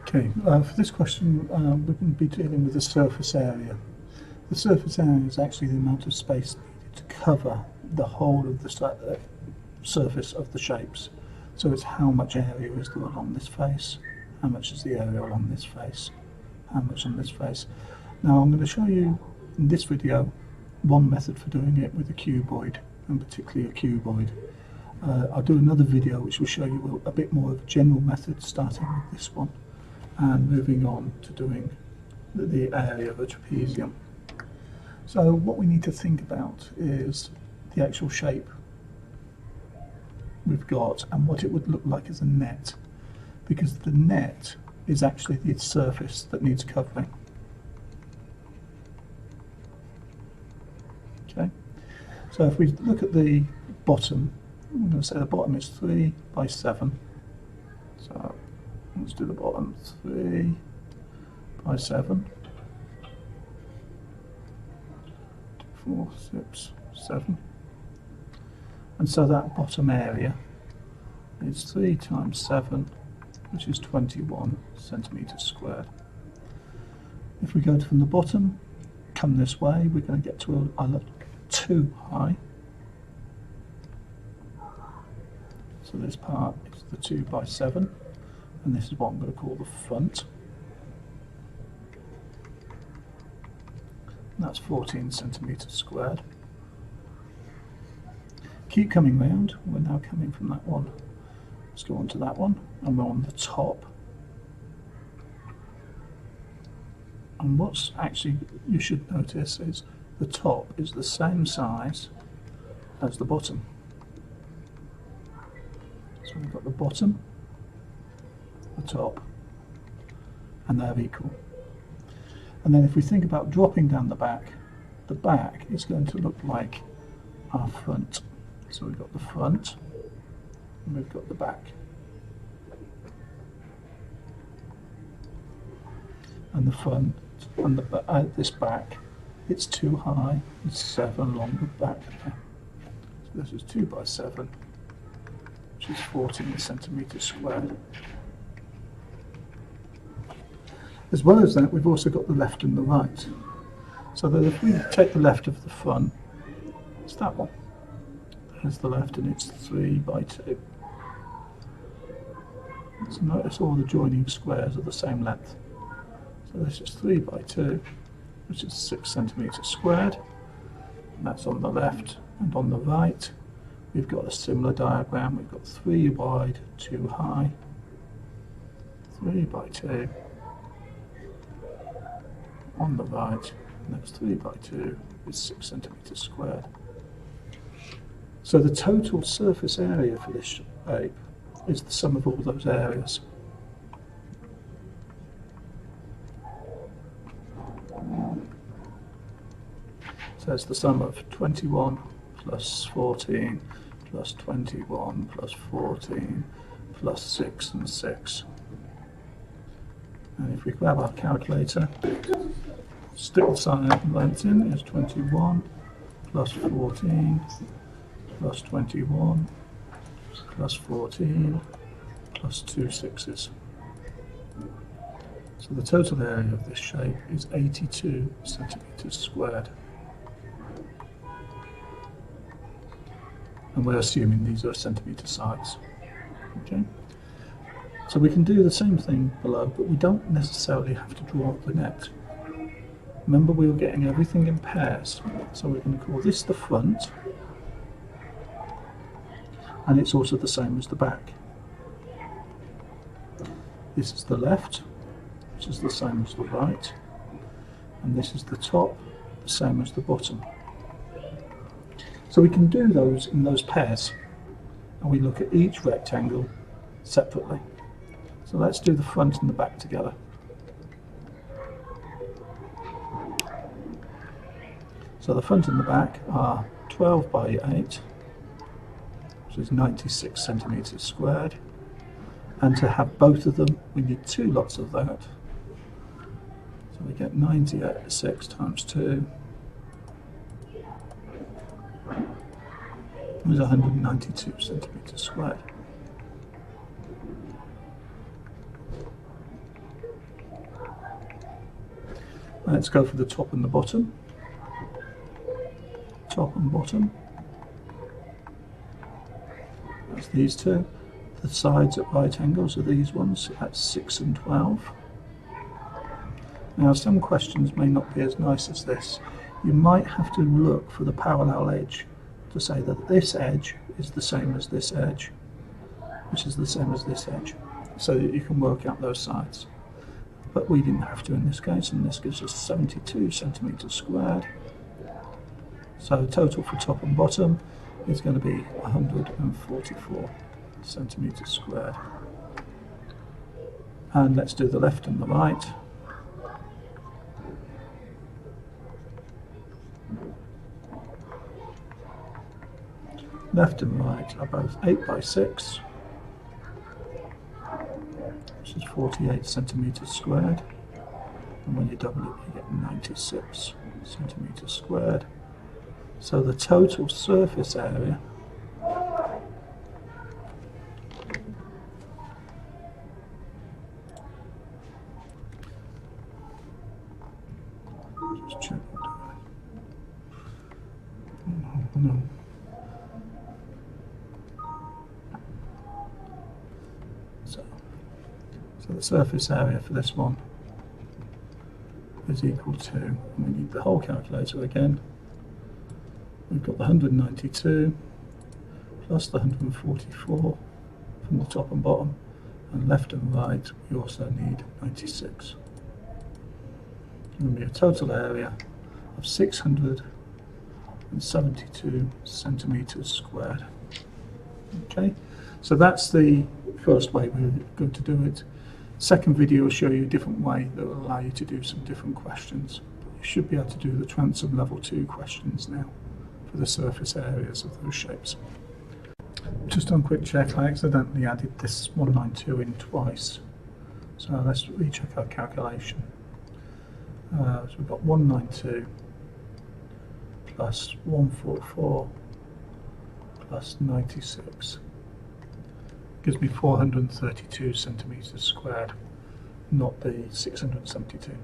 Okay, for this question we're going to be dealing with the surface area. The surface area is actually the amount of space needed to cover the whole of the surface of the shapes. So it's how much area is there along this face, how much is the area along this face, how much on this face. Now I'm going to show you in this video one method for doing it with a cuboid, and particularly a cuboid. I'll do another video which will show you a bit more of a general method, starting with this one and moving on to doing the area of a trapezium. So what we need to think about is the actual shape we've got and what it would look like as a net, because the net is actually the surface that needs covering. Okay, so if we look at the bottom, I'm going to say the bottom is 3 by 7. So let's do the bottom, 3 by 7. 4, 6, 7. And so that bottom area is 3 times 7, which is 21 centimetres squared. If we go from the bottom, come this way, we're going to get to a level 2 high. So this part is the 2 by 7, and this is what I'm going to call the front. And that's 14 centimetres squared. Keep coming round, we're now coming from that one. Let's go on to that one, and we're on the top. And what's actually you should notice is the top is the same size as the bottom. So we've got the bottom, the top, and they're equal. And then if we think about dropping down the back is going to look like our front. So we've got the front, and we've got the back. And the front and this back, it's too high, it's 7 along the back there. So this is 2 by 7. Which is 14 centimetres squared. As well as that, we've also got the left and the right. So that if we take the left of the front, it's that one. There's the left, and it's 3 by 2. So notice all the joining squares are the same length. So this is 3 by 2, which is 6 centimetres squared. And that's on the left, and on the right we've got a similar diagram. We've got 3 wide, 2 high, 3 by 2 on the right, and that's 3 by 2 is 6 centimetres squared. So the total surface area for this shape is the sum of all those areas. So it's the sum of 21 plus 14 plus 21 plus 14 plus 6 and 6. And if we grab our calculator, stick the side length in, is 21 plus 14 plus 21 plus 14 plus 2 6s. So the total area of this shape is 82 centimetres squared. And we're assuming these are centimetre sides. Okay, so we can do the same thing below, but we don't necessarily have to draw the net. Remember, we were getting everything in pairs, so we're going to call this the front, and it's also the same as the back. This is the left, which is the same as the right, and this is the top, the same as the bottom. So we can do those in those pairs, and we look at each rectangle separately. So let's do the front and the back together. So the front and the back are 12 by 8, which is 96 centimetres squared, and to have both of them we need 2 lots of that. So we get 96 times 2 is 192 centimetres squared. Let's go for the top and the bottom. Top and bottom. That's these two. The sides at right angles are these ones. That's 6 and 12. Now some questions may not be as nice as this. You might have to look for the parallel edge to say that this edge is the same as this edge, which is the same as this edge, so that you can work out those sides. But we didn't have to in this case, and this gives us 72 centimetres squared. So total for top and bottom is going to be 144 centimetres squared. And let's do the left and the right. Left and right are both 8 by 6, which is 48 centimetres squared. And when you double it, you get 96 centimetres squared. So the total surface area just check no. So the surface area for this one is equal to, and we need the whole calculator again. We've got the 192 plus the 144 from the top and bottom, and left and right we also need 96. It's going to be a total area of 672 centimetres squared. Okay, so that's the first way we're going to do it. Second video will show you a different way that will allow you to do some different questions. You should be able to do the transom level 2 questions now for the surface areas of those shapes. Just on quick check, I accidentally added this 192 in twice. So let's recheck our calculation. So we've got 192 plus 144 plus 96. Gives me 432 centimetres squared, not the 672.